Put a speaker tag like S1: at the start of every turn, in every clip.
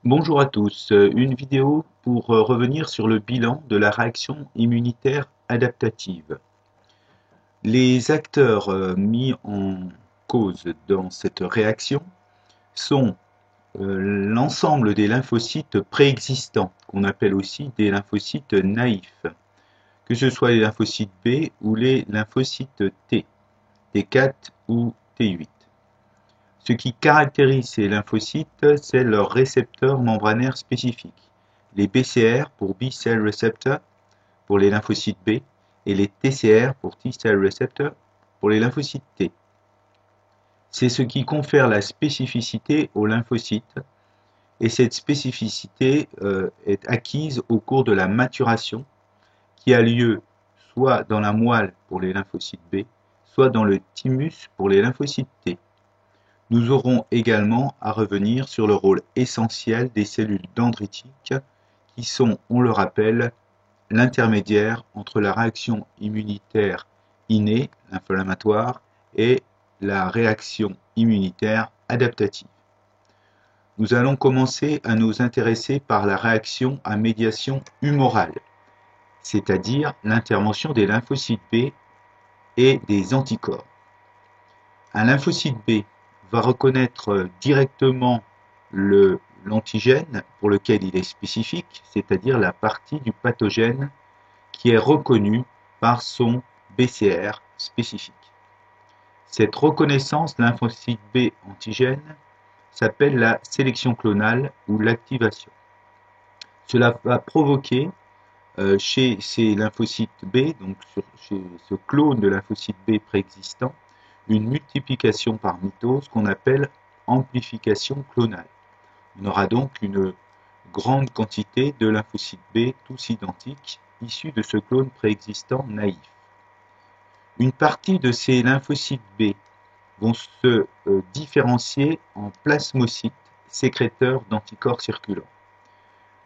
S1: Bonjour à tous, une vidéo pour revenir sur le bilan de la réaction immunitaire adaptative. Les acteurs mis en cause dans cette réaction sont l'ensemble des lymphocytes préexistants, qu'on appelle aussi des lymphocytes naïfs, que ce soit les lymphocytes B ou les lymphocytes T, T4 ou T8. Ce qui caractérise ces lymphocytes, c'est leur récepteur membranaire spécifique. Les BCR pour B-cell receptor pour les lymphocytes B et les TCR pour T-cell receptor pour les lymphocytes T. C'est ce qui confère la spécificité aux lymphocytes et cette spécificité est acquise au cours de la maturation qui a lieu soit dans la moelle pour les lymphocytes B, soit dans le thymus pour les lymphocytes T. Nous aurons également à revenir sur le rôle essentiel des cellules dendritiques qui sont, on le rappelle, l'intermédiaire entre la réaction immunitaire innée, inflammatoire, et la réaction immunitaire adaptative. Nous allons commencer à nous intéresser par la réaction à médiation humorale, c'est-à-dire l'intervention des lymphocytes B et des anticorps. Un lymphocyte B va reconnaître directement l'antigène pour lequel il est spécifique, c'est-à-dire la partie du pathogène qui est reconnue par son BCR spécifique. Cette reconnaissance lymphocyte B antigène s'appelle la sélection clonale ou l'activation. Cela va provoquer chez ces lymphocytes B, donc chez ce clone de lymphocyte B préexistant, une multiplication par mitose qu'on appelle amplification clonale. On aura donc une grande quantité de lymphocytes B, tous identiques, issus de ce clone préexistant naïf. Une partie de ces lymphocytes B vont se différencier en plasmocytes sécréteurs d'anticorps circulants.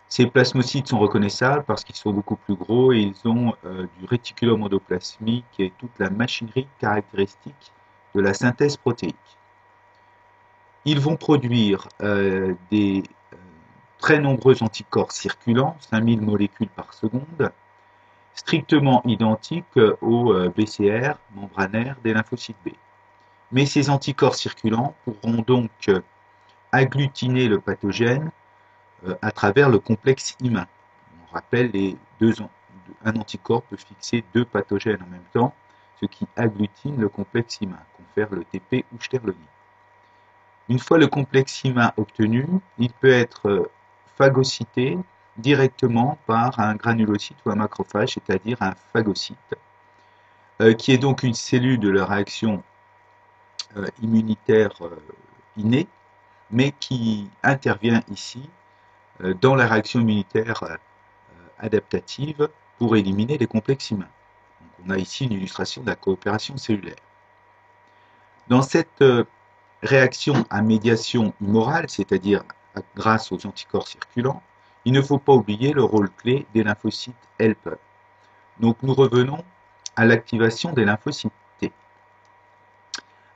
S1: Ces plasmocytes sont reconnaissables parce qu'ils sont beaucoup plus gros et ils ont du réticulum endoplasmique et toute la machinerie caractéristique de la synthèse protéique. Ils vont produire des très nombreux anticorps circulants, 5000 molécules par seconde, strictement identiques aux BCR membranaires des lymphocytes B. Mais ces anticorps circulants pourront donc agglutiner le pathogène à travers le complexe humain. On rappelle, un anticorps peut fixer deux pathogènes en même temps, ce qui agglutine le complexe humain, confère le TP ou Sterloni. Une fois le complexe humain obtenu, il peut être phagocyté directement par un granulocyte ou un macrophage, c'est-à-dire un phagocyte, qui est donc une cellule de la réaction immunitaire innée, mais qui intervient ici dans la réaction immunitaire adaptative pour éliminer les complexes humains. Donc on a ici une illustration de la coopération cellulaire. Dans cette réaction à médiation humorale, c'est-à-dire grâce aux anticorps circulants, il ne faut pas oublier le rôle clé des lymphocytes helper. Donc nous revenons à l'activation des lymphocytes T.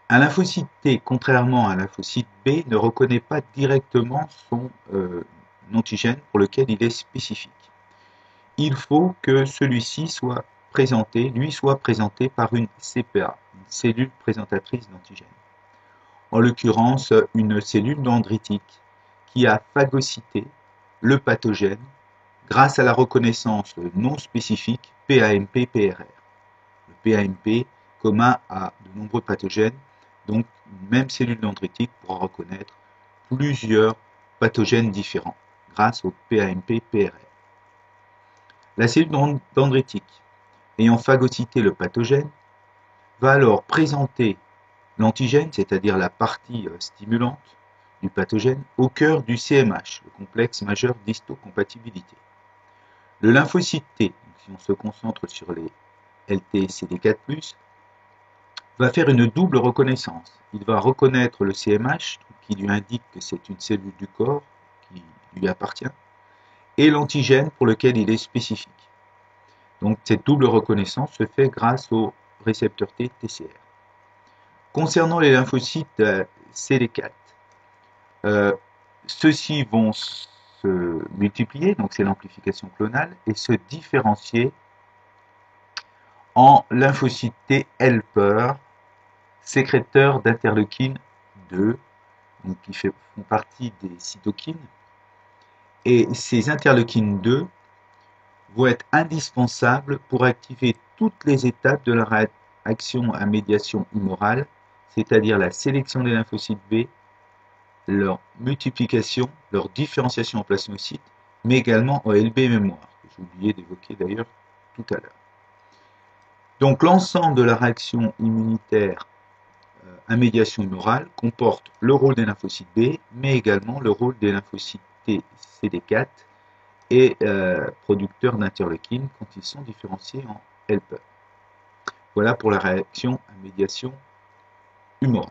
S1: Un lymphocyte T, contrairement à un lymphocyte B, ne reconnaît pas directement son antigène pour lequel il est spécifique. Il faut que celui-ci lui soit présenté par une CPA, une cellule présentatrice d'antigène. En l'occurrence, une cellule dendritique qui a phagocyté le pathogène grâce à la reconnaissance non spécifique PAMP-PRR. Le PAMP commun à de nombreux pathogènes, donc une même cellule dendritique pourra reconnaître plusieurs pathogènes différents grâce au PAMP-PRR. La cellule dendritique ayant phagocyté le pathogène va alors présenter l'antigène, c'est-à-dire la partie stimulante du pathogène, au cœur du CMH, le complexe majeur d'histocompatibilité. Le lymphocyte T, si on se concentre sur les LT-CD4+, va faire une double reconnaissance. Il va reconnaître le CMH, qui lui indique que c'est une cellule du corps qui lui appartient, et l'antigène pour lequel il est spécifique. Donc cette double reconnaissance se fait grâce au récepteur T TCR. Concernant les lymphocytes CD4, ceux-ci vont se multiplier, donc c'est l'amplification clonale, et se différencier en lymphocytes T helper, sécréteurs d'interleukine 2, donc qui font partie des cytokines. Et ces interleukines 2 vont être indispensables pour activer toutes les étapes de la réaction à médiation humorale, c'est-à-dire la sélection des lymphocytes B, leur multiplication, leur différenciation en plasmocytes, mais également en LB mémoire, que j'ai oublié d'évoquer d'ailleurs tout à l'heure. Donc l'ensemble de la réaction immunitaire à médiation humorale comporte le rôle des lymphocytes B, mais également le rôle des lymphocytes T CD4 et producteurs d'interleukines quand ils sont différenciés en helper. Voilà pour la réaction à médiation humorale.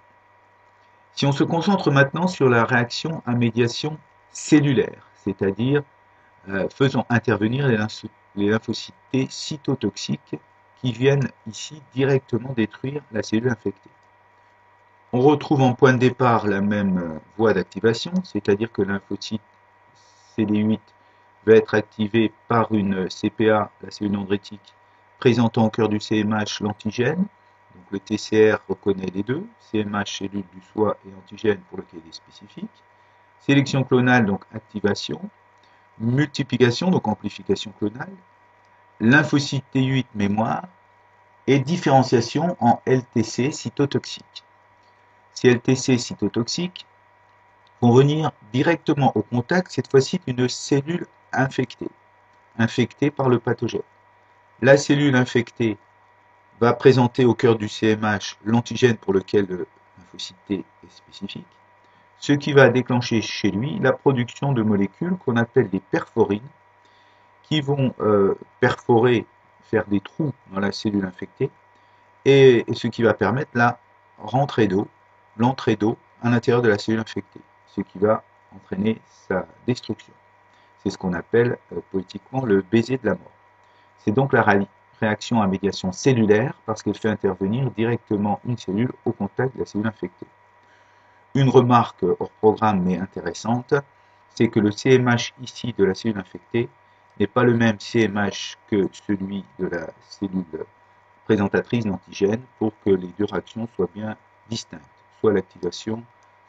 S1: Si on se concentre maintenant sur la réaction à médiation cellulaire, c'est-à-dire faisant intervenir les lymphocytes T cytotoxiques qui viennent ici directement détruire la cellule infectée. On retrouve en point de départ la même voie d'activation, c'est-à-dire que le lymphocyte CD8 va être activé par une CPA, la cellule dendritique, présentant au cœur du CMH l'antigène. Donc le TCR reconnaît les deux, CMH cellule du soi et antigène pour lequel il est spécifique. Sélection clonale, donc activation. Multiplication, donc amplification clonale. Lymphocyte T8 mémoire. Et différenciation en LTC cytotoxique. Ces LTC cytotoxiques vont venir directement au contact, cette fois-ci, d'une cellule infectée par le pathogène. La cellule infectée va présenter au cœur du CMH l'antigène pour lequel le lymphocyte T est spécifique, ce qui va déclencher chez lui la production de molécules qu'on appelle des perforines, qui vont perforer, faire des trous dans la cellule infectée, et ce qui va permettre la rentrée d'eau, l'entrée d'eau à l'intérieur de la cellule infectée, ce qui va entraîner sa destruction. C'est ce qu'on appelle poétiquement le baiser de la mort. C'est donc la réaction à médiation cellulaire parce qu'elle fait intervenir directement une cellule au contact de la cellule infectée. Une remarque hors programme mais intéressante, c'est que le CMH ici de la cellule infectée n'est pas le même CMH que celui de la cellule présentatrice d'antigène pour que les deux réactions soient bien distinctes, soit l'activation,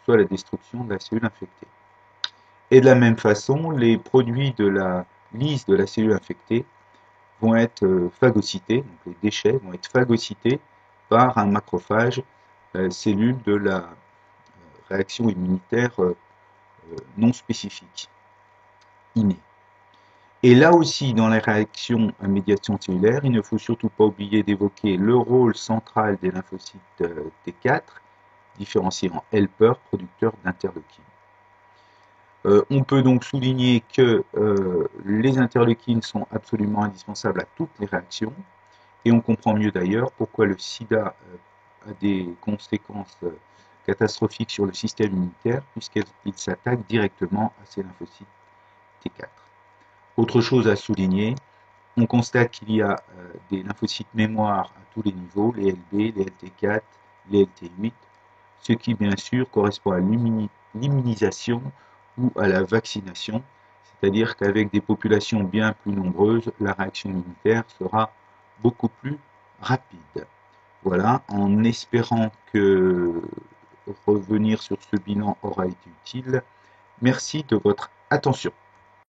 S1: soit la destruction de la cellule infectée. Et de la même façon, les produits de la lyse de la cellule infectée vont être phagocytés, donc les déchets vont être phagocytés par un macrophage, cellule de la réaction immunitaire non spécifique, innée. Et là aussi, dans les réactions à médiation cellulaire, il ne faut surtout pas oublier d'évoquer le rôle central des lymphocytes T4, différenciés en helper, producteurs d'interleukines. On peut donc souligner que les interleukines sont absolument indispensables à toutes les réactions, et on comprend mieux d'ailleurs pourquoi le sida a des conséquences catastrophiques sur le système immunitaire, puisqu'il s'attaque directement à ces lymphocytes T4. Autre chose à souligner, on constate qu'il y a des lymphocytes mémoire à tous les niveaux, les LB, les LT4, les LT8, ce qui bien sûr correspond à l'immunisation ou à la vaccination, c'est-à-dire qu'avec des populations bien plus nombreuses, la réaction immunitaire sera beaucoup plus rapide. Voilà, en espérant que revenir sur ce bilan aura été utile. Merci de votre attention.